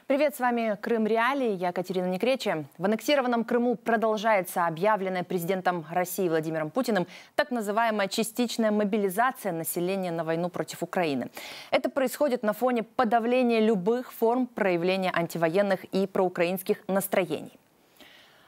Привет, с вами Крым Реалии, я Катерина Некречи. В аннексированном Крыму продолжается объявленная президентом России Владимиром Путиным так называемая частичная мобилизация населения на войну против Украины. Это происходит на фоне подавления любых форм проявления антивоенных и проукраинских настроений.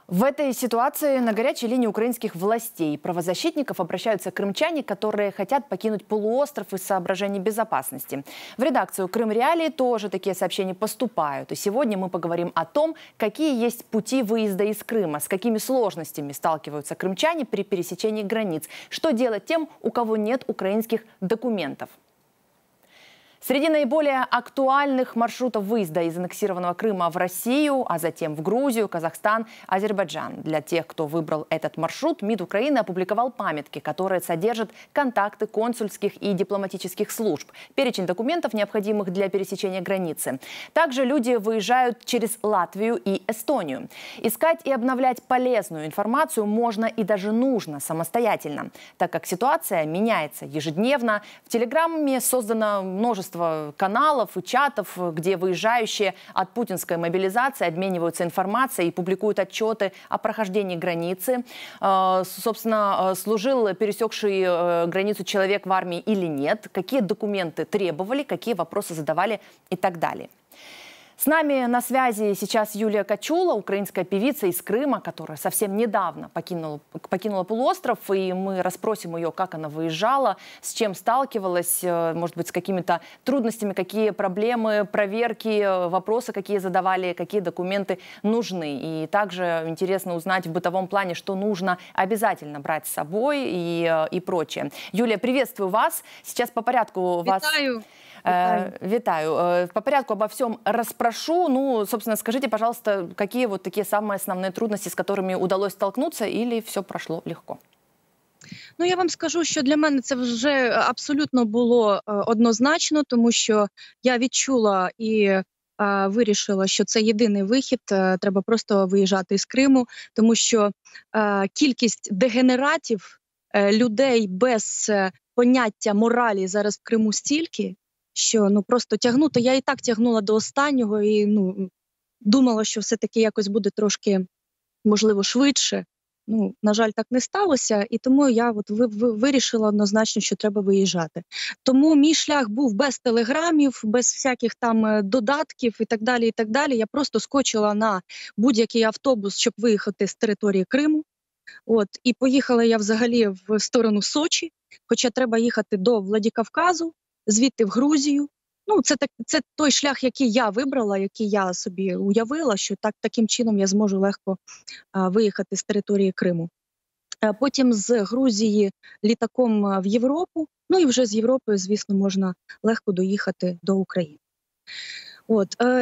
В этой ситуации на горячей линии украинских властей и правозащитников обращаются крымчане, которые хотят покинуть полуостров из соображений безопасности. В редакцию Крым Реалии тоже такие сообщения поступают. И сегодня мы поговорим о том, какие есть пути выезда из Крыма, с какими сложностями сталкиваются крымчане при пересечении границ, что делать тем, у кого нет украинских документов. Среди наиболее актуальных маршрутов выезда из аннексированного Крыма в Россию, а затем в Грузию, Казахстан, Азербайджан. Для тех, кто выбрал этот маршрут, МИД Украины опубликовал памятки, которые содержат контакты консульских и дипломатических служб, перечень документов, необходимых для пересечения границы. Также люди выезжают через Латвию и Эстонию. Искать и обновлять полезную информацию можно и даже нужно самостоятельно, так как ситуация меняется ежедневно. В Телеграме создано множество каналов и чатов, где выезжающие от путинской мобилизации обмениваются информацией и публикуют отчеты о прохождении границы. Собственно, служил пересекший границу человек в армии или нет, какие документы требовали, какие вопросы задавали и так далее. С нами на связи сейчас Юлия Качула, украинская певица из Крыма, которая совсем недавно покинула полуостров, и мы расспросим ее, как она выезжала, с чем сталкивалась, может быть, с какими-то трудностями, какие проблемы, проверки, вопросы, какие задавали, какие документы нужны. И также интересно узнать в бытовом плане, что нужно обязательно брать с собой и прочее. Юлия, приветствую вас. Сейчас по порядку вас... Витаю. Витаю. По порядку обо всем расспрошу. Ну, собственно, скажите, пожалуйста, какие вот такие самые основные трудности, з которыми удалось столкнуться, или все прошло легко? Ну, я вам скажу, що для мене це вже абсолютно було однозначно, тому що я відчула і вирішила, що це єдиний вихід, треба просто виїжджати з Криму, тому що кількість дегенератів, людей без поняття моралі зараз в Криму стільки, що ну просто тягнути. Я і так тягнула до останнього і думала, що все-таки якось буде трошки, можливо, швидше. Ну, на жаль, так не сталося, і тому я вирішила однозначно, що треба виїжджати. Тому мій шлях був без телеграмів, без всяких там додатків і так далі, і так далі. Я просто скочила на будь-який автобус, щоб виїхати з території Криму. І поїхала я взагалі в сторону Сочі, хоча треба їхати до Владикавказу, звідти в Грузію. Ну, це той шлях, який я вибрала, який я собі уявила, що таким чином я зможу легко виїхати з території Криму. Потім з Грузії літаком в Європу, ну і вже з Європи, звісно, можна легко доїхати до України.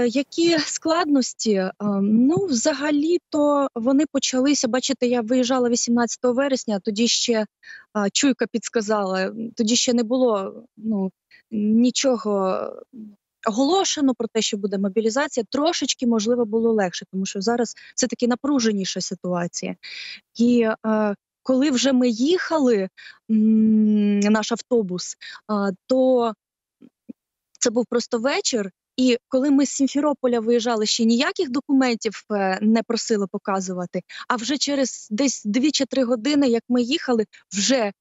Які складності? Ну, взагалі-то вони почалися, бачите, я виїжджала 18 вересня, тоді ще чуйка підсказала, тоді ще не було нічого оголошено про те, що буде мобілізація. Трошечки, можливо, було легше, тому що зараз все-таки напруженіша ситуація. І коли вже ми їхали, наш автобус, то це був просто вечір. І коли ми з Сімферополя виїжджали, ще ніяких документів не просили показувати, а вже через десь 2 чи 3 години, як ми їхали, вже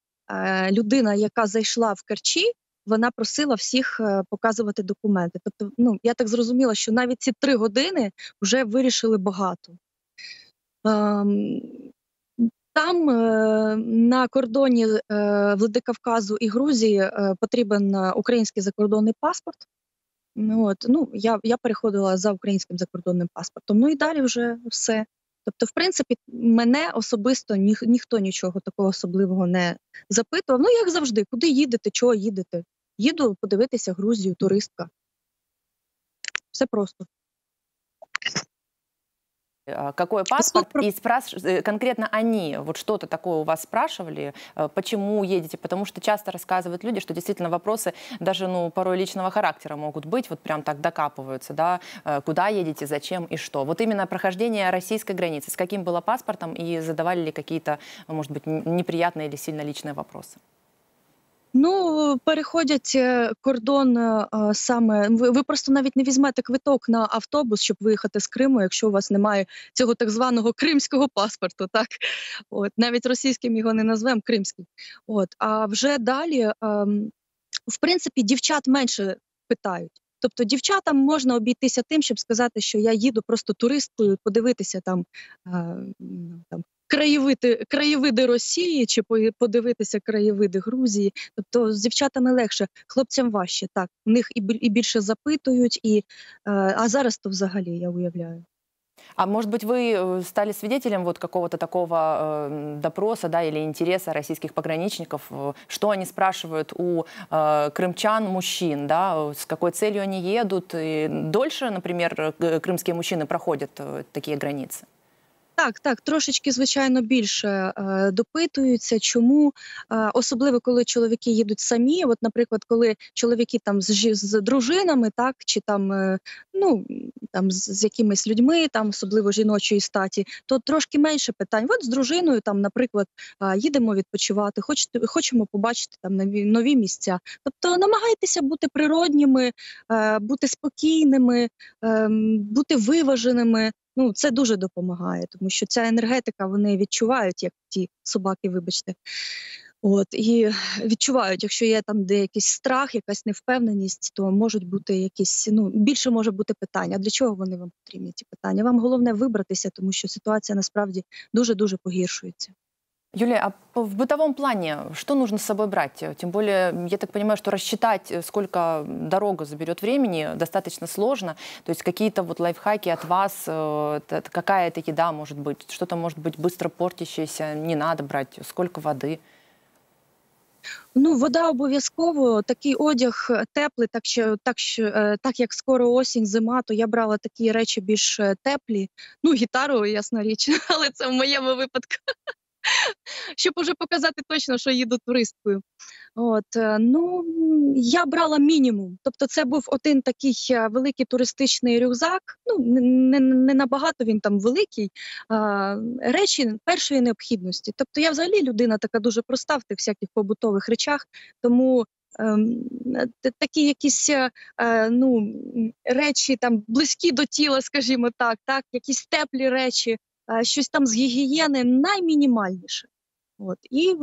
людина, яка зайшла в Керчі, вона просила всіх показувати документи. Тобто, я так зрозуміла, що навіть ці 3 години вже вирішили багато. Там на кордоні Владикавказу і Грузії потрібен український закордонний паспорт. Я переходила за українським закордонним паспортом. Ну і далі вже все. Тобто, в принципі, мене особисто ніхто нічого такого особливого не запитував. Ну, як завжди, куди їдете, чого їдете? Їду подивитися Грузію, туристка. Все просто. Какой паспорт? И конкретно они, вот что-то такое у вас спрашивали, почему едете? Потому что часто рассказывают люди, что действительно вопросы даже, порой личного характера могут быть, вот прям так докапываются, да, куда едете, зачем и что. Вот именно прохождение российской границы, с каким было паспортом и задавали ли какие-то, может быть, неприятные или сильно личные вопросы? Ну, переходять кордон саме. Ви просто навіть не візьмете квиток на автобус, щоб виїхати з Криму, якщо у вас немає цього так званого кримського паспорту. Так, от навіть російським його не назвемо кримським. От, а вже далі, в принципі, дівчат менше питають. Тобто дівчатам можна обійтися тим, щоб сказати, що я їду просто туристкою, подивитися там краєвиди Росії чи подивитися краєвиди Грузії. Тобто з дівчатами легше, хлопцям важче. Так, в них і більше запитують, а зараз то взагалі я уявляю. А может быть, вы стали свидетелем вот какого-то такого допроса, да, или интереса российских пограничников, что они спрашивают у крымчан, мужчин, да, с какой целью они едут, и дольше, например, крымские мужчины проходят такие границы? Так, трошечки, звичайно, більше допитуються. Чому? Особливо, коли чоловіки їдуть самі. От, наприклад, коли чоловіки там з дружинами, так, чи там з якимись людьми, там особливо жіночої статі, то трошки менше питань. От з дружиною, там, наприклад, їдемо відпочивати, хочемо побачити там нові місця. Тобто намагайтеся бути природніми, бути спокійними, бути виваженими. Ну, це дуже допомагає, тому що ця енергетика вони відчувають, як ті собаки, вибачте. От, і відчувають, якщо є там де якийсь страх, якась невпевненість, то можуть бути якісь, більше може бути питання. А для чого вони вам потрібні, ці питання? Вам головне вибратися, тому що ситуація насправді дуже-дуже погіршується. Юлия, а в бытовом плане что нужно с собой брать? Тем более, я так понимаю, что рассчитать, сколько дорога заберет времени, достаточно сложно. То есть какие-то вот лайфхаки от вас, какая-то еда может быть, что-то может быть быстро портящееся, не надо брать, сколько воды? Ну, вода обов'язково, такий одяг теплий, так як скоро осінь, зима, то я брала такі речі більш теплі. Ну, гітару, ясна річ, але це в моєму випадку. Щоб уже показати точно, що їду туристкою. От, я брала мінімум. Тобто це був один такий великий туристичний рюкзак, не набагато він там великий, речі першої необхідності. Тобто я взагалі людина така дуже проста в тих всяких побутових речах, тому такі якісь речі там близькі до тіла, скажімо так, якісь теплі речі, щось там з гігієни наймінімальніше. От. І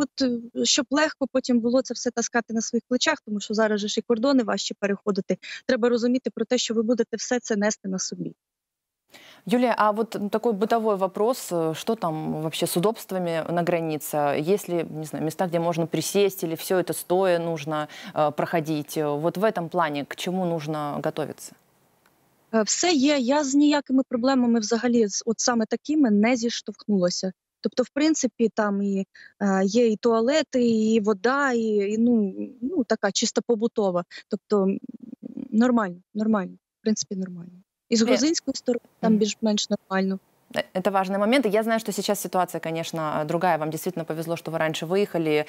щоб легко потім було це все таскати на своїх плечах, тому що зараз же ж і кордони важче переходити, треба розуміти про те, що ви будете все це нести на собі. Юлия, а вот такой бытовой вопрос, что там вообще с удобствами на границе? Есть ли, не знаю, места, где можно присесть, или все это стоя нужно проходить? Вот в этом плане к чему нужно готовиться? Все є, я з ніякими проблемами взагалі, от саме такими, не зіштовхнулася. Тобто, в принципі, там є і туалети, і вода, і така чисто побутова. Тобто нормально, в принципі, нормально. І з грузинської сторони там більш-менш нормально. Это важный момент. И я знаю, что сейчас ситуация, конечно, другая. Вам действительно повезло, что вы раньше выехали.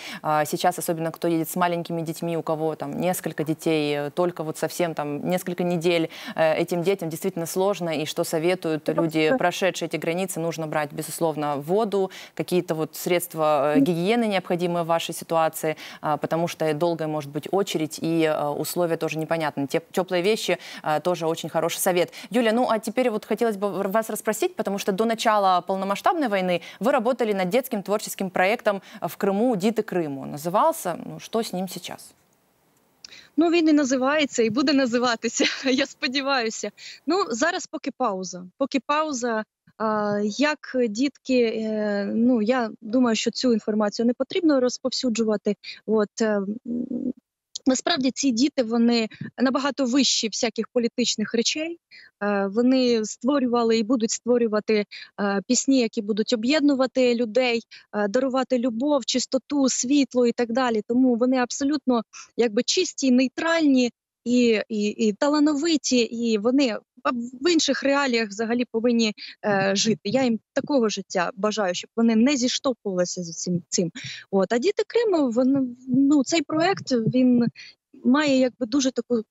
Сейчас, особенно кто едет с маленькими детьми, у кого там несколько детей, только вот совсем там несколько недель, этим детям действительно сложно. И что советуют люди, прошедшие эти границы, нужно брать, безусловно, воду, какие-то вот средства гигиены, необходимые в вашей ситуации, потому что долгая может быть очередь, и условия тоже непонятны. Теплые вещи тоже очень хороший совет. Юля, ну а теперь вот хотелось бы вас расспросить, потому что до начала полномасштабной войны вы работали над детским творческим проектом в Крыму «Діти Криму». Назывался, что с ним сейчас? Ну, він і називається, і буде називатися, я сподіваюся. Ну, зараз поки пауза. Як дітки, я думаю, що цю інформацію не потрібно розповсюджувати. Насправді ці діти, вони набагато вищі всяких політичних речей. Вони створювали і будуть створювати пісні, які будуть об'єднувати людей, дарувати любов, чистоту, світло і так далі. Тому вони абсолютно чисті, нейтральні і талановиті, і вони в інших реаліях взагалі повинні жити. Я їм такого життя бажаю, щоб вони не зіштовхувалися з цим. А «Діти Криму», цей проект, він має дуже таку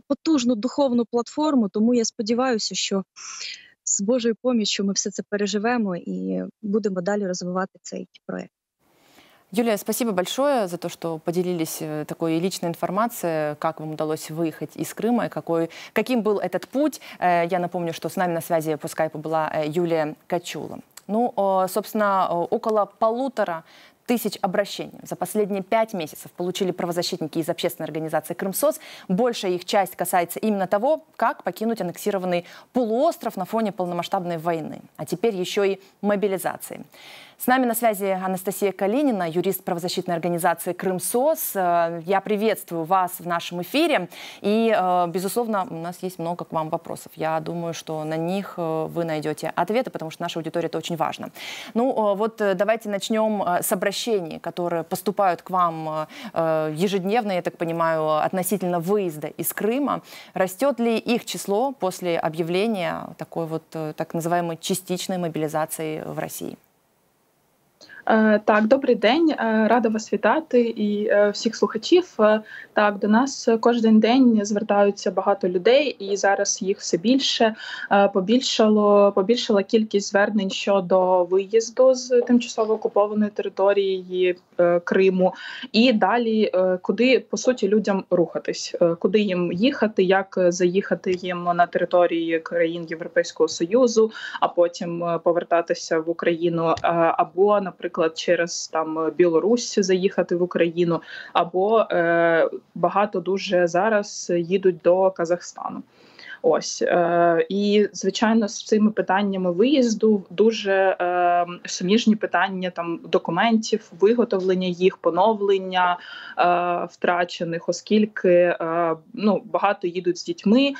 потужну духовну платформу, тому я сподіваюся, що з Божою поміччю ми все це переживемо і будемо далі розвивати цей проект. Юлия, спасибо большое за то, что поделились такой личной информацией, как вам удалось выехать из Крыма и каким был этот путь. Я напомню, что с нами на связи по скайпу была Юлия Качула. Ну, собственно, около 1500 обращений за последние 5 месяцев получили правозащитники из общественной организации «Крымсоц». Большая их часть касается именно того, как покинуть аннексированный полуостров на фоне полномасштабной войны, а теперь еще и мобилизации. С нами на связи Анастасия Калинина, юрист правозащитной организации «Крымсоц». Я приветствую вас в нашем эфире. И, безусловно, у нас есть много к вам вопросов. Я думаю, что на них вы найдете ответы, потому что наша аудитория это очень важно. Ну, вот давайте начнем с обращений, которые поступают к вам ежедневно, я так понимаю, относительно выезда из Крыма. Растет ли их число после объявления такой вот так называемой частичной мобилизации в России? Так, добрий день, рада вас вітати і всіх слухачів. Так, до нас кожен день звертаються багато людей, і зараз їх все більше. Побільшала кількість звернень щодо виїзду з тимчасово окупованої території Криму. І далі, куди, по суті, людям рухатись, куди їм їхати, як заїхати їм на території країн Європейського Союзу, а потім повертатися в Україну, або, наприклад, через там Білорусь заїхати в Україну, або багато дуже зараз їдуть до Казахстану. Ось і звичайно з цими питаннями виїзду дуже суміжні питання там документів, виготовлення їх, поновлення втрачених, оскільки багато їдуть з дітьми,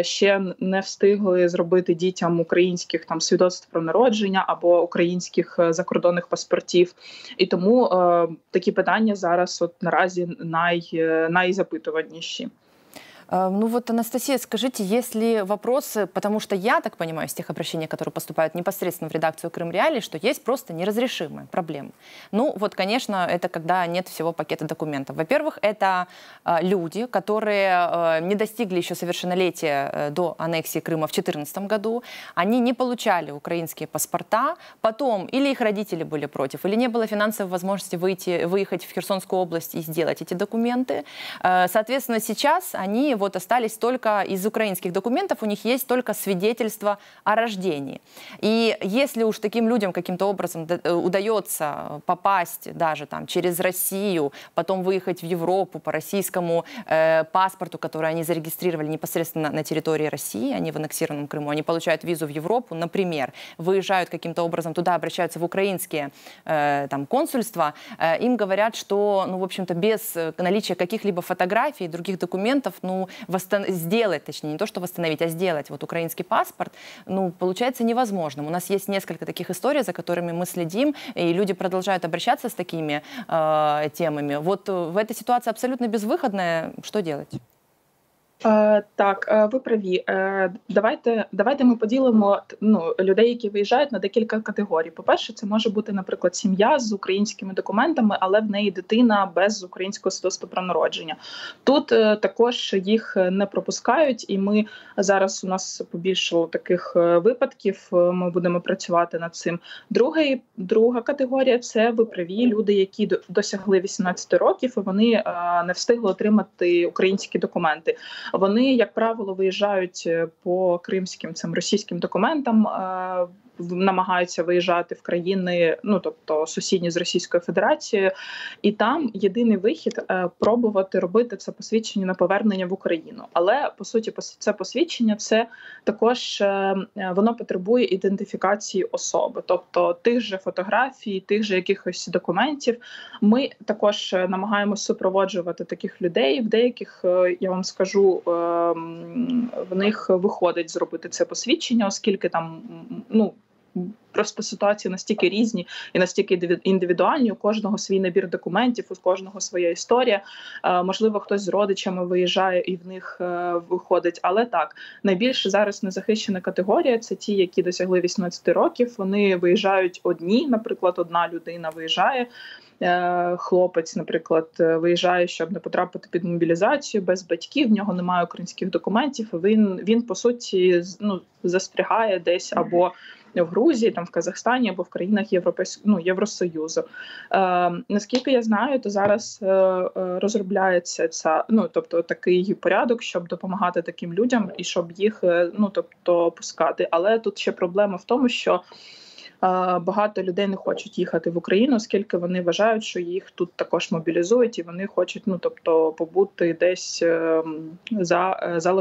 ще не встигли зробити дітям українських там свідоцтв про народження або українських закордонних паспортів, і тому такі питання зараз от наразі найзапитуваніші. Ну вот, Анастасия, скажите, есть ли вопросы, потому что я так понимаю из тех обращений, которые поступают непосредственно в редакцию Крым-Реалии, что есть просто неразрешимые проблемы. Ну вот, конечно, это когда нет всего пакета документов. Во-первых, это люди, которые не достигли еще совершеннолетия до аннексии Крыма в 2014 году, они не получали украинские паспорта, потом или их родители были против, или не было финансовой возможности выехать в Херсонскую область и сделать эти документы. Соответственно, сейчас они вот остались только из украинских документов, у них есть только свидетельство о рождении. И если уж таким людям каким-то образом удается попасть даже там через Россию, потом выехать в Европу по российскому паспорту, который они зарегистрировали непосредственно на территории России, они в аннексированном Крыму, они получают визу в Европу, например, выезжают каким-то образом туда, обращаются в украинские там консульства, им говорят, что, ну, в общем-то, без наличия каких-либо фотографий, других документов, ну, сделать, точнее, не то, что восстановить, а сделать вот украинский паспорт, ну, получается невозможным. У нас есть несколько таких историй, за которыми мы следим, и люди продолжают обращаться с такими темами. Вот в этой ситуации абсолютно безвыходная. Что делать? Так, ви праві. Давайте ми поділимо людей, які виїжджають, на декілька категорій. По-перше, це може бути, наприклад, сім'я з українськими документами, але в неї дитина без українського свідоцтва про народження. Тут також їх не пропускають, і ми зараз у нас побільшало таких випадків, ми будемо працювати над цим. Друга категорія – це ви праві, люди, які досягли 18 років, і вони не встигли отримати українські документи. Вони, як правило, виїжджають по кримським цим російським документам, намагаються виїжджати в країни, ну тобто сусідні з Російською Федерацією, і там єдиний вихід пробувати робити це посвідчення на повернення в Україну. Але по суті, це посвідчення, це також воно потребує ідентифікації особи, тобто тих же фотографій, тих же якихось документів. Ми також намагаємось супроводжувати таких людей. В деяких, я вам скажу, в них виходить зробити це посвідчення, оскільки там, ну, просто ситуації настільки різні і настільки індивідуальні, у кожного свій набір документів, у кожного своя історія. Можливо, хтось з родичами виїжджає і в них виходить. Але так, найбільш зараз незахищена категорія – це ті, які досягли 18 років. Вони виїжджають одні, наприклад, одна людина виїжджає, хлопець, наприклад, виїжджає, щоб не потрапити під мобілізацію, без батьків, в нього немає українських документів, він по суті, застрягає десь або в Грузії, там в Казахстані або в країнах Євросоюзу. Наскільки я знаю, то зараз розробляється тобто такий порядок, щоб допомагати таким людям і щоб їх пускати. Але тут ще проблема в тому, що багато людей не хочуть їхати в Україну, оскільки вони вважають, що їх тут також мобілізують, і вони хочуть побути десь за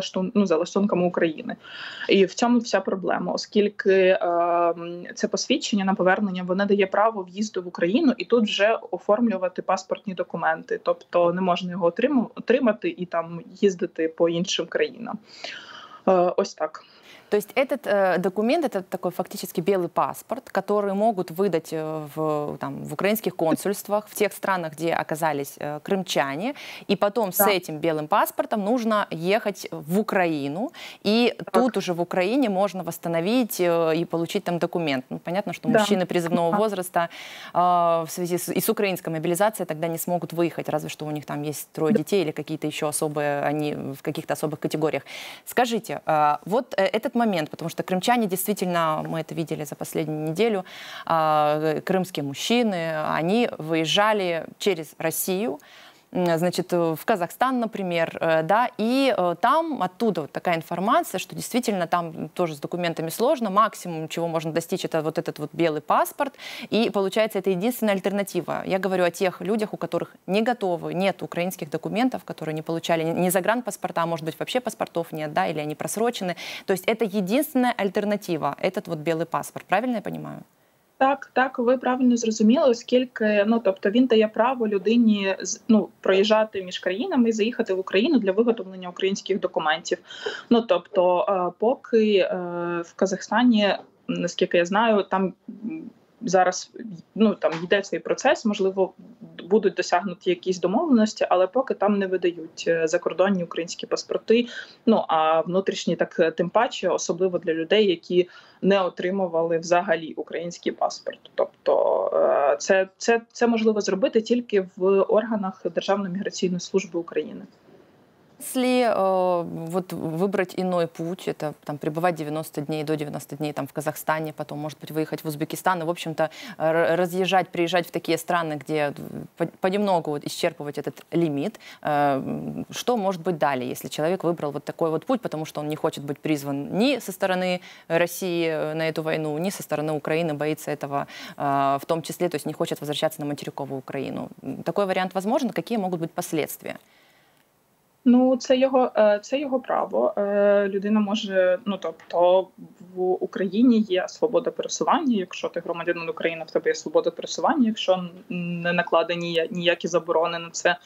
лаштунками України. І в цьому вся проблема, оскільки це посвідчення на повернення, воно дає право в'їзду в Україну і тут вже оформлювати паспортні документи. Тобто не можна його отримати і там їздити по іншим країнам. Ось так. То есть этот документ, это такой фактически белый паспорт, который могут выдать в украинских консульствах, в тех странах, где оказались крымчане, и потом с этим белым паспортом нужно ехать в Украину, и тут уже в Украине можно восстановить и получить там документ. Ну, понятно, что мужчины призывного возраста в связи с украинской мобилизацией тогда не смогут выехать, разве что у них там есть 3 детей или какие-то еще особые, они в каких-то особых категориях. Скажите, вот этот момент, потому что крымчане действительно, мы это видели за последнюю неделю, крымские мужчины, они выезжали через Россию, значит, в Казахстан, например, да, и там оттуда вот такая информация, что действительно там тоже с документами сложно, максимум, чего можно достичь, это вот этот вот белый паспорт, и получается, это единственная альтернатива. Я говорю о тех людях, у которых не готовы, нет украинских документов, которые не получали ни загранпаспорта, а может быть вообще паспортов нет, да, или они просрочены. То есть это единственная альтернатива, этот вот белый паспорт, правильно я понимаю? Так, ви правильно зрозуміли, оскільки тобто він дає право людині проїжджати між країнами і заїхати в Україну для виготовлення українських документів. Тобто, поки в Казахстані, наскільки я знаю, там зараз там йде цей процес, можливо, будуть досягнуті якісь домовленості, але поки там не видають закордонні українські паспорти, а внутрішні так тим паче, особливо для людей, які не отримували взагалі український паспорт. Тобто це можливо зробити тільки в органах Державної міграційної служби України. Если вот выбрать иной путь, это там пребывать 90 дней, до 90 дней там в Казахстане, потом, может быть, выехать в Узбекистан и, в общем-то, разъезжать, приезжать в такие страны, где понемногу исчерпывать этот лимит, что может быть далее, если человек выбрал вот такой вот путь, потому что он не хочет быть призван ни со стороны России на эту войну, ни со стороны Украины, боится этого в том числе, то есть не хочет возвращаться на материковую Украину. Такой вариант возможен? Какие могут быть последствия? Це його право. Людина може, тобто в Україні є свобода пересування. Якщо ти громадянин України, в тебе є свобода пересування, якщо не накладені ніякі заборони на це.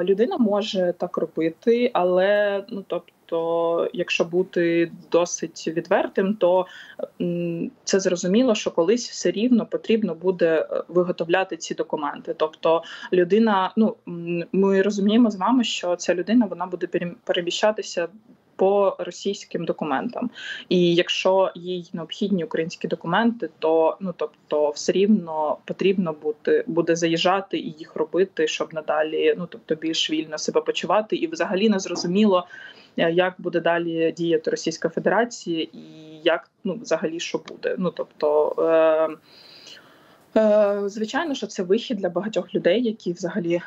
Людина може так робити, але якщо бути досить відвертим, то це зрозуміло, що колись все рівно потрібно буде виготовляти ці документи. Тобто людина, ми розуміємо з вами, що ця людина, вона буде переміщатися по російським документам. І якщо їй необхідні українські документи, то все рівно потрібно буде заїжджати і їх робити, щоб надалі більш вільно себе почувати. І взагалі не зрозуміло, як буде далі діяти Російська Федерація і як взагалі що буде. Звичайно, що це вихід для багатьох людей, які взагалі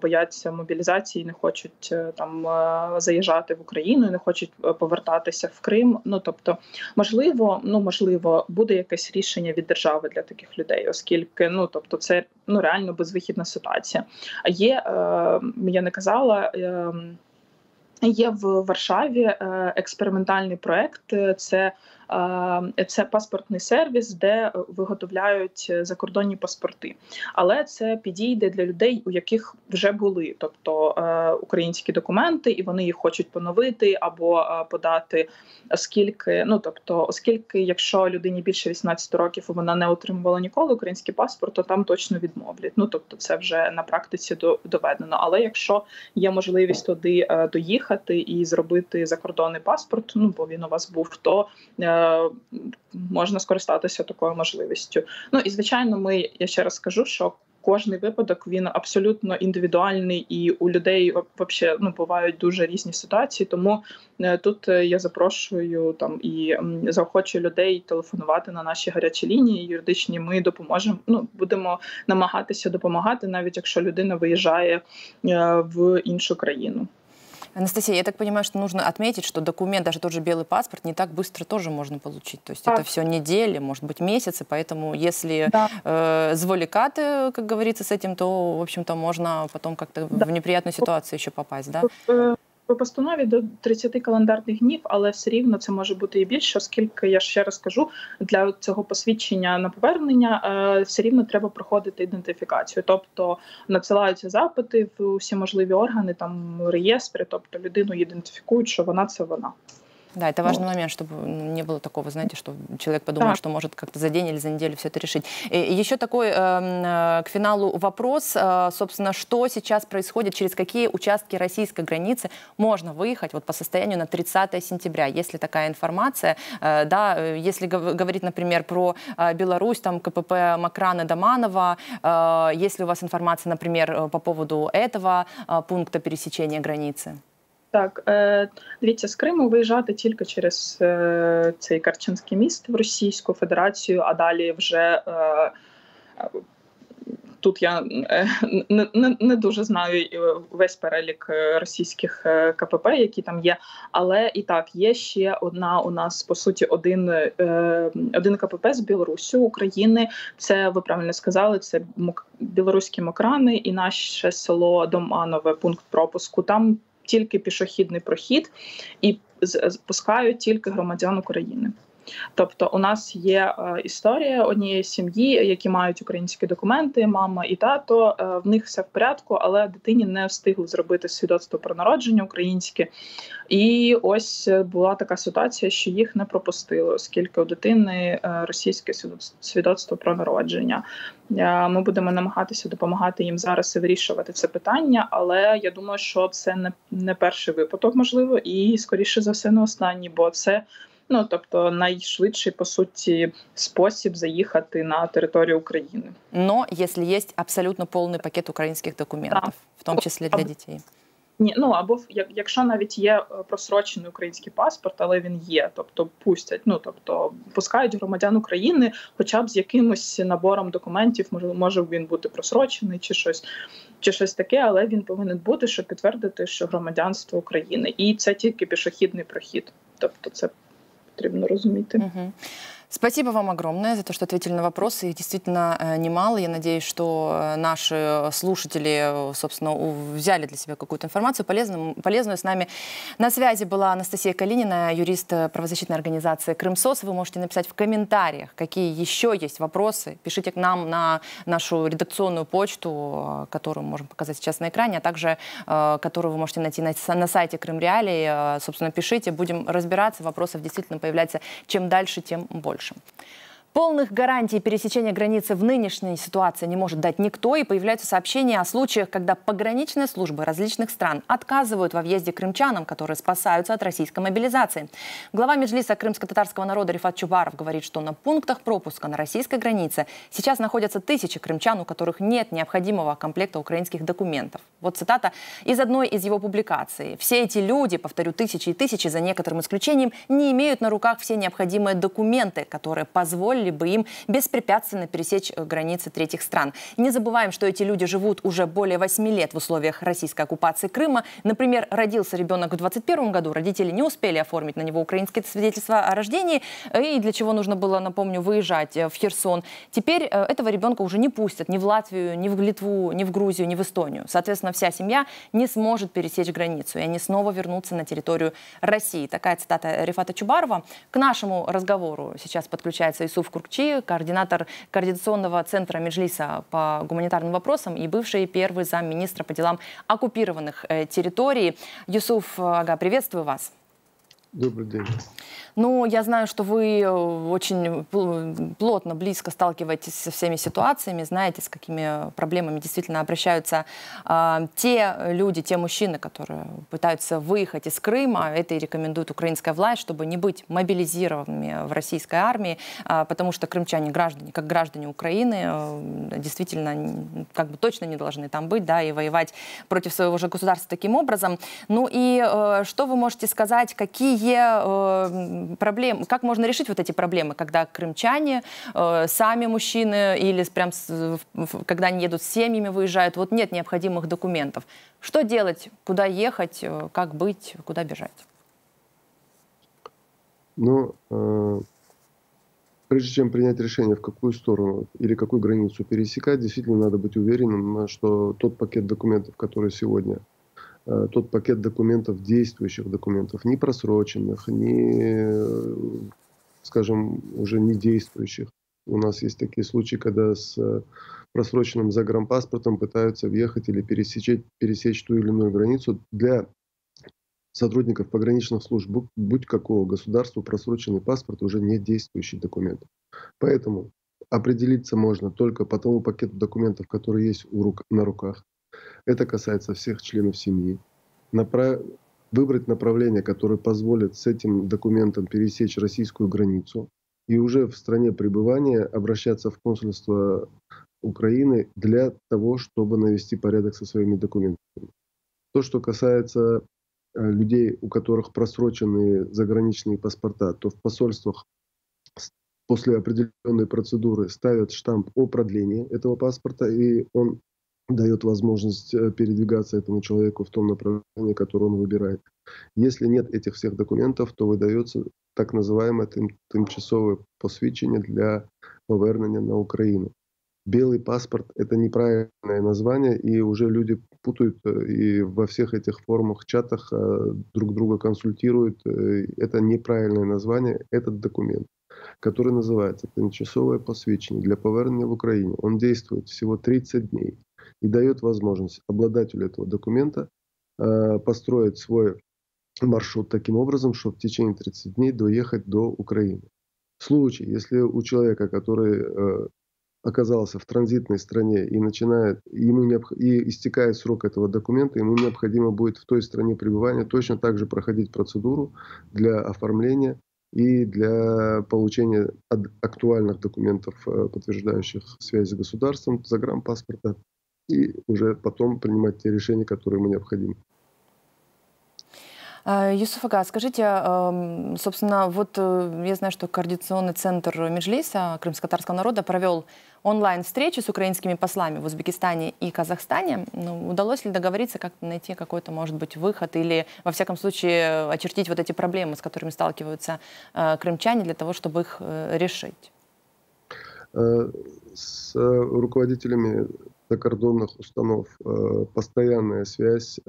бояться мобілізації, не хочуть там заїжджати в Україну, не хочуть повертатися в Крим. Можливо, буде якесь рішення від держави для таких людей, оскільки це реально безвихідна ситуація. А є, я не казала, є в Варшаві експериментальний проект. Це паспортний сервіс, де виготовляють закордонні паспорти. Але це підійде для людей, у яких вже були, українські документи, і вони їх хочуть поновити або подати, оскільки якщо людині більше 18 років, вона не отримувала ніколи український паспорт, то там точно відмовлять. Це вже на практиці доведено. Але якщо є можливість туди доїхати і зробити закордонний паспорт, бо він у вас був, то можна скористатися такою можливістю. І, звичайно, я ще раз скажу, що кожний випадок він абсолютно індивідуальний, і у людей вообще бувають дуже різні ситуації. Тому тут я запрошую і заохочую людей телефонувати на наші гарячі лінії юридичні. Ми допоможемо. Будемо намагатися допомагати, навіть якщо людина виїжджає в іншу країну. Анастасия, я так понимаю, что нужно отметить, что документ, даже тот же белый паспорт, не так быстро тоже можно получить. То есть это все недели, может быть, месяцы, поэтому если зволикать, как говорится, с этим, то, в общем-то, можно потом как-то в неприятную ситуацию еще попасть, да? По постанові до 30 календарних днів, але все рівно це може бути і більше, оскільки, я ще раз кажу, для цього посвідчення на повернення все рівно треба проходити ідентифікацію. Тобто надсилаються запити в усі можливі органи, реєстри, тобто людину ідентифікують, що вона – це вона. Да, это важный момент, чтобы не было такого, знаете, что человек подумал, что может как-то за день или за неделю все это решить. И еще такой к финалу вопрос, собственно, что сейчас происходит, через какие участки российской границы можно выехать вот по состоянию на 30 сентября, если такая информация, да, если говорить, например, про Беларусь, там КПП Макран и Доманова, если у вас информация, например, по поводу этого пункта пересечения границы? Так, дивіться, з Криму виїжджати тільки через цей Керченський міст в Російську Федерацію, а далі вже тут я не дуже знаю весь перелік російських КПП, які там є, але і так, є ще у нас, по суті, один КПП з Білорусі, України, це, ви правильно сказали, це білоруські Мокрани і наше село Доманове, пункт пропуску, там тільки пішохідний прохід і пускають тільки громадян України. Тобто у нас є історія однієї сім'ї, які мають українські документи, мама і тато, в них все в порядку, але дитині не встигли зробити свідоцтво про народження українське. І ось була така ситуація, що їх не пропустили, оскільки у дитини російське свідоцтво про народження. Ми будемо намагатися допомагати їм зараз вирішувати це питання, але я думаю, що це не перший випадок, можливо, і, скоріше за все, не останній, бо це тобто найшвидший, по суті, спосіб заїхати на територію України. Но если есть абсолютно полный пакет українських документів, в тому числі для дітей. Ні, або якщо навіть є просрочений український паспорт, але він є, тобто пустять, тобто пускають громадян України хоча б з якимось набором документів, може він бути просрочений чи щось таке, але він повинен бути, щоб підтвердити, що громадянство України. І це тільки пішохідний прохід, тобто це потрібно розуміти. Спасибо вам огромное за то, что ответили на вопросы. Их действительно немало. Я надеюсь, что наши слушатели, собственно, взяли для себя какую-то информацию полезную. С нами на связи была Анастасия Калинина, юрист правозащитной организации «Крымсос». Вы можете написать в комментариях, какие еще есть вопросы. Пишите к нам на нашу редакционную почту, которую мы можем показать сейчас на экране, а также которую вы можете найти на сайте Крым Реалии. Собственно, пишите, будем разбираться. Вопросов действительно появляется чем дальше, тем больше. Полных гарантий пересечения границы в нынешней ситуации не может дать никто, и появляются сообщения о случаях, когда пограничные службы различных стран отказывают во въезде крымчанам, которые спасаются от российской мобилизации. Глава Меджлиса крымско-татарского народа Рифат Чубаров говорит, что на пунктах пропуска на российской границе сейчас находятся тысячи крымчан, у которых нет необходимого комплекта украинских документов. Вот цитата из одной из его публикаций. «Все эти люди, повторю, тысячи и тысячи, за некоторым исключением, не имеют на руках все необходимые документы, которые позволили бы им беспрепятственно пересечь границы третьих стран». Не забываем, что эти люди живут уже более 8 лет в условиях российской оккупации Крыма. Например, родился ребенок в 2021 году, родители не успели оформить на него украинское свидетельство о рождении, и для чего нужно было, напомню, выезжать в Херсон. Теперь этого ребенка уже не пустят ни в Латвию, ни в Литву, ни в Грузию, ни в Эстонию. Соответственно, вся семья не сможет пересечь границу, и они снова вернутся на территорию России. Такая цитата Рифата Чубарова. К нашему разговору сейчас подключается Юсуф Куркчи, координатор Координационного центра Меджлиса по гуманитарным вопросам и бывший первый замминистра по делам оккупированных территорий. Юсуф, приветствую вас. Добрый день. Ну, я знаю, что вы очень плотно, близко сталкиваетесь со всеми ситуациями, знаете, с какими проблемами действительно обращаются те люди, те мужчины, которые пытаются выехать из Крыма. Это и рекомендует украинская власть, чтобы не быть мобилизированными в российской армии, потому что крымчане граждане, как граждане Украины, действительно, как бы точно не должны там быть, да, и воевать против своего же государства таким образом. Ну и что вы можете сказать, какие проблем, как можно решить вот эти проблемы, когда крымчане, сами мужчины или прям когда они едут с семьями, выезжают, вот нет необходимых документов. Что делать, куда ехать, как быть, куда бежать? Но прежде чем принять решение, в какую сторону или какую границу пересекать, действительно надо быть уверенным, что тот пакет документов, который сегодня, тот пакет документов, действующих документов, не просроченных, не, скажем, уже не действующих. У нас есть такие случаи, когда с просроченным загранпаспортом пытаются въехать или пересечь ту или иную границу. Для сотрудников пограничных служб, будь какого государства, просроченный паспорт уже не действующий документ. Поэтому определиться можно только по тому пакету документов, который есть на руках. Это касается всех членов семьи. Выбрать направление, которое позволит с этим документом пересечь российскую границу. И уже в стране пребывания обращаться в консульство Украины для того, чтобы навести порядок со своими документами. То, что касается людей, у которых просроченные заграничные паспорта, то в посольствах после определенной процедуры ставят штамп о продлении этого паспорта, и он дает возможность передвигаться этому человеку в том направлении, которое он выбирает. Если нет этих всех документов, то выдается так называемое тимчасовое посвідчення для повернення на Украину. Белый паспорт – это неправильное название, и уже люди путают и во всех этих форумах, чатах друг друга консультируют. Это неправильное название, этот документ, который называется «Тимчасовое посвідчення для повернення в Украину». Он действует всего 30 дней и дает возможность обладателю этого документа построить свой маршрут таким образом, чтобы в течение 30 дней доехать до Украины. В случае, если у человека, который оказался в транзитной стране и истекает срок этого документа, ему необходимо будет в той стране пребывания точно так же проходить процедуру для оформления и для получения актуальных документов, подтверждающих связь с государством, загранпаспорта, и уже потом принимать те решения, которые ему необходимы. Юсуф Ага, скажите, собственно, вот я знаю, что Координационный центр Меджлиса крымско-татарского народа провел онлайн-встречи с украинскими послами в Узбекистане и Казахстане. Ну, удалось ли договориться, как-то найти какой-то, может быть, выход или, во всяком случае, очертить вот эти проблемы, с которыми сталкиваются крымчане, для того, чтобы их решить? С руководителями закордонных установ постоянная связь.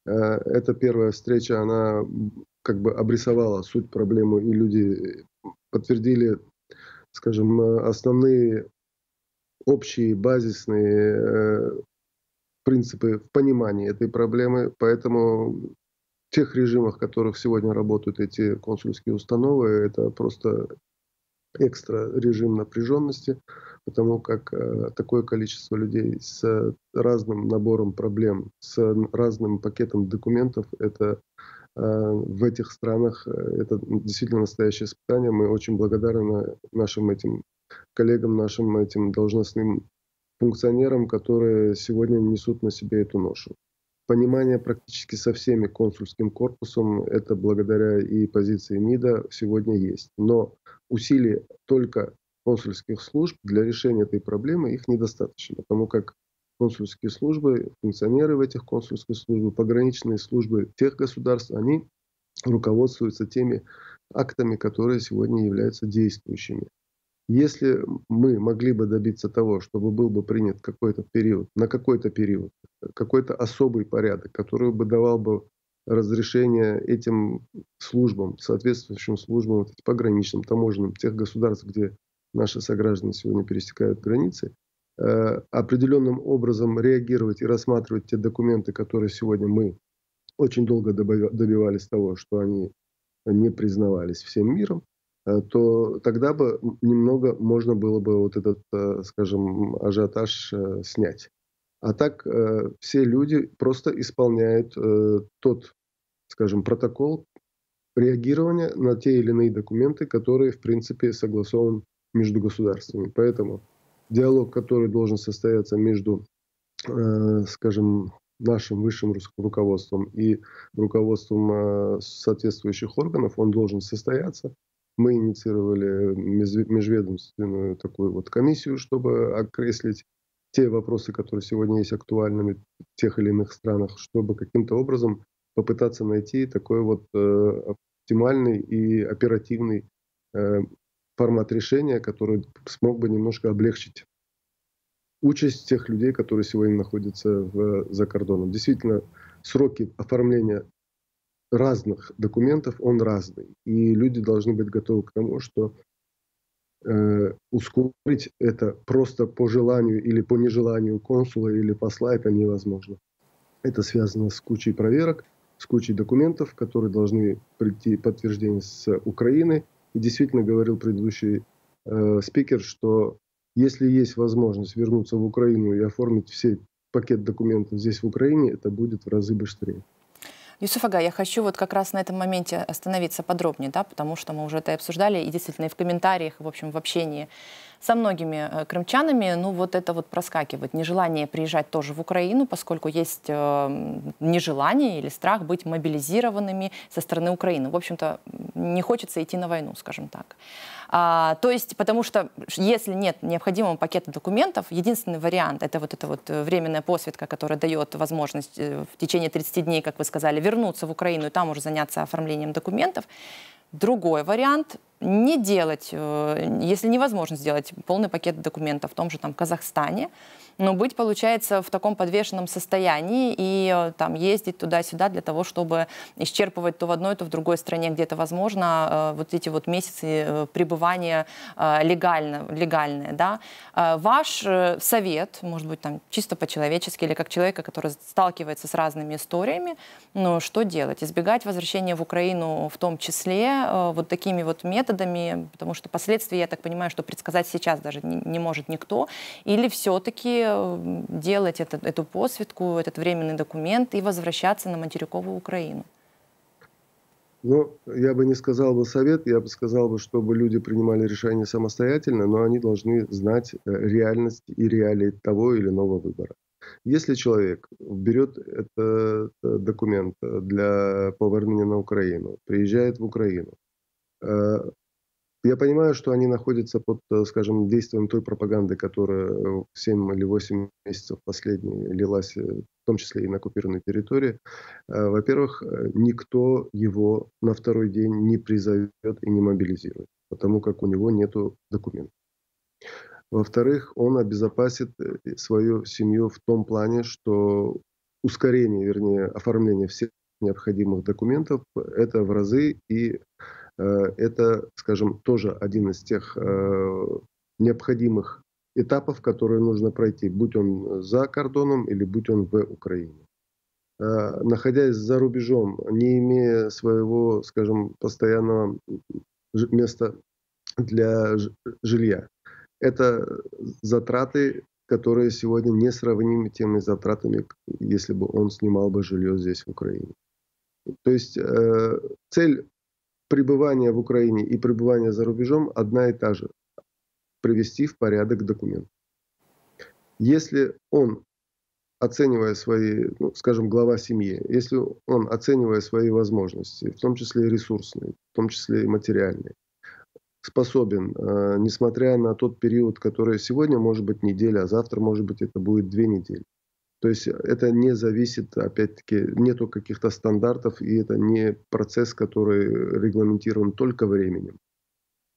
Эта первая встреча, она как бы обрисовала суть проблемы, и люди подтвердили, скажем, основные общие базисные принципы в понимании этой проблемы. Поэтому в тех режимах, в которых сегодня работают эти консульские установы, это просто экстра режим напряженности, потому как такое количество людей с разным набором проблем, с разным пакетом документов, это в этих странах это действительно настоящее испытание. Мы очень благодарны нашим этим коллегам, нашим этим должностным функционерам, которые сегодня несут на себе эту ношу. Понимание практически со всеми консульским корпусом, это благодаря и позиции МИДа сегодня есть. Но усилий только консульских служб для решения этой проблемы их недостаточно, потому как консульские службы, функционеры в этих консульских службах, пограничные службы тех государств, они руководствуются теми актами, которые сегодня являются действующими. Если мы могли бы добиться того, чтобы был бы принят какой-то период, на какой-то период, какой-то особый порядок, который бы давал бы разрешение этим службам, соответствующим службам, пограничным, таможенным, тех государств, где наши сограждане сегодня пересекают границы, определенным образом реагировать и рассматривать те документы, которые сегодня мы очень долго добивались того, что они не признавались всем миром, то тогда бы немного можно было бы вот этот, скажем, ажиотаж снять. А так все люди просто исполняют тот, скажем, протокол реагирования на те или иные документы, которые, в принципе, согласован между государствами. Поэтому диалог, который должен состояться между, скажем, нашим высшим руководством и руководством соответствующих органов, он должен состояться. Мы инициировали межведомственную такую вот комиссию, чтобы окреслить те вопросы, которые сегодня есть актуальными в тех или иных странах, чтобы каким-то образом попытаться найти такой вот оптимальный и оперативный формат решения, который смог бы немножко облегчить участь тех людей, которые сегодня находятся за кордоном. Действительно, сроки оформления разных документов, он разный. И люди должны быть готовы к тому, что ускорить это просто по желанию или по нежеланию консула или посла это невозможно. Это связано с кучей проверок, с кучей документов, которые должны прийти подтверждение с Украины. И действительно говорил предыдущий спикер, что если есть возможность вернуться в Украину и оформить все пакет документов здесь в Украине, это будет в разы быстрее. Юсуф Ага, я хочу вот как раз на этом моменте остановиться подробнее, да, потому что мы уже это обсуждали, и действительно и в комментариях, и, в общем, в общении со многими крымчанами, ну вот это вот проскакивает, нежелание приезжать тоже в Украину, поскольку есть нежелание или страх быть мобилизированными со стороны Украины. В общем-то, не хочется идти на войну, скажем так. То есть, потому что если нет необходимого пакета документов, единственный вариант — это вот эта вот временная посвидка, которая дает возможность в течение 30 дней, как вы сказали, вернуться в Украину и там уже заняться оформлением документов. Другой вариант — не делать, если невозможно сделать полный пакет документов в том же там Казахстане, но быть, получается, в таком подвешенном состоянии и там ездить туда-сюда для того, чтобы исчерпывать то в одной, то в другой стране, где это возможно, вот эти вот месяцы пребывания легальные, да. Ваш совет, может быть, там чисто по-человечески или как человека, который сталкивается с разными историями, ну, что делать? Избегать возвращения в Украину в том числе вот такими вот методами, потому что последствия, я так понимаю, что предсказать сейчас даже не может никто, или все-таки делать эту посвидку, этот временный документ и возвращаться на материковую Украину? Ну, я бы не сказал бы совет, я бы сказал бы, чтобы люди принимали решения самостоятельно, но они должны знать реальность и реалии того или иного выбора. Если человек берет этот документ для повернения на Украину, приезжает в Украину, я понимаю, что они находятся под, скажем, действием той пропаганды, которая 7 или 8 месяцев последние лилась, в том числе и на оккупированной территории. Во-первых, никто его на второй день не призовет и не мобилизирует, потому как у него нет документов. Во-вторых, он обезопасит свою семью в том плане, что ускорение, вернее, оформление всех необходимых документов – это в разы, и это, скажем, тоже один из тех необходимых этапов, которые нужно пройти, будь он за кордоном или будь он в Украине. Находясь за рубежом, не имея своего, скажем, постоянного места для жилья, это затраты, которые сегодня несравнимы теми затратами, если бы он снимал бы жилье здесь, в Украине. То есть цель пребывания в Украине и пребывания за рубежом одна и та же – привести в порядок документы. Если он, оценивая свои, ну, скажем, глава семьи, если он, оценивая свои возможности, в том числе и ресурсные, в том числе и материальные, способен, несмотря на тот период, который сегодня может быть неделя, а завтра может быть это будет 2 недели. То есть это не зависит, опять-таки, нету каких-то стандартов, и это не процесс, который регламентирован только временем.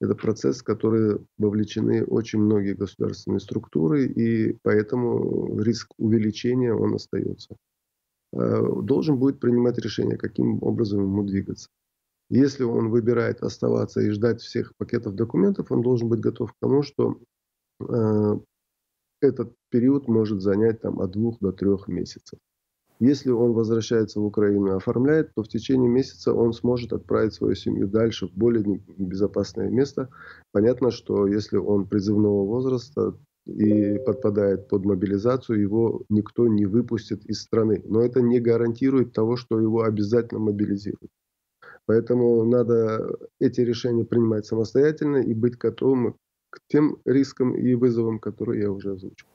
Это процесс, в который вовлечены очень многие государственные структуры, и поэтому риск увеличения, он остается. Должен будет принимать решение, каким образом ему двигаться. Если он выбирает оставаться и ждать всех пакетов документов, он должен быть готов к тому, что этот период может занять там, от 2 до 3 месяцев. Если он возвращается в Украину и оформляет, то в течение месяца он сможет отправить свою семью дальше в более безопасное место. Понятно, что если он призывного возраста и подпадает под мобилизацию, его никто не выпустит из страны. Но это не гарантирует того, что его обязательно мобилизируют. Поэтому надо эти решения принимать самостоятельно и быть готовым к тем рискам и вызовам, которые я уже озвучил.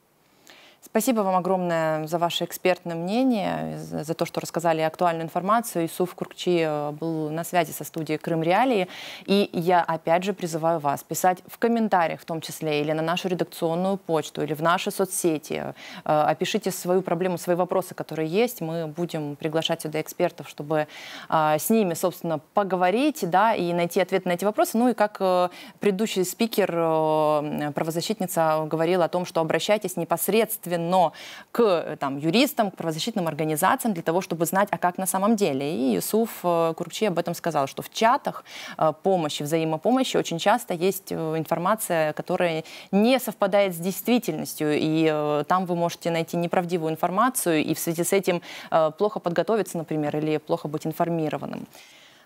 Спасибо вам огромное за ваше экспертное мнение, за то, что рассказали актуальную информацию. Юсуф Куркчи был на связи со студией «Крым Реалии». И я опять же призываю вас писать в комментариях, в том числе, или на нашу редакционную почту, или в наши соцсети. Опишите свою проблему, свои вопросы, которые есть. Мы будем приглашать сюда экспертов, чтобы с ними, собственно, поговорить, да, и найти ответ на эти вопросы. Ну и как предыдущий спикер, правозащитница, говорила о том, что обращайтесь непосредственно к юристам, к правозащитным организациям для того, чтобы знать, а как на самом деле. И Юсуф Куркчи об этом сказал, что в чатах помощи, взаимопомощи очень часто есть информация, которая не совпадает с действительностью, и там вы можете найти неправдивую информацию, и в связи с этим плохо подготовиться, например, или плохо быть информированным.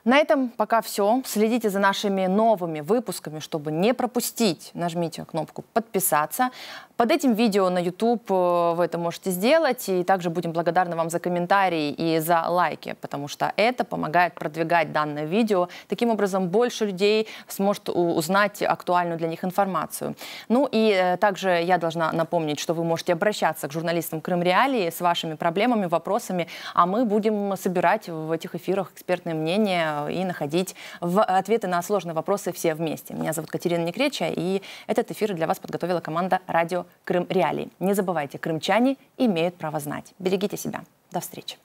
На этом пока все. Следите за нашими новыми выпусками, чтобы не пропустить. Нажмите кнопку «Подписаться». Под этим видео на YouTube вы это можете сделать. И также будем благодарны вам за комментарии и за лайки, потому что это помогает продвигать данное видео. Таким образом, больше людей сможет узнать актуальную для них информацию. Ну и также я должна напомнить, что вы можете обращаться к журналистам Крым Реалии с вашими проблемами, вопросами, а мы будем собирать в этих эфирах экспертные мнения и находить ответы на сложные вопросы все вместе. Меня зовут Катерина Некреча, и этот эфир для вас подготовила команда «Радио Крым Реалии». Не забывайте, крымчане имеют право знать. Берегите себя. До встречи.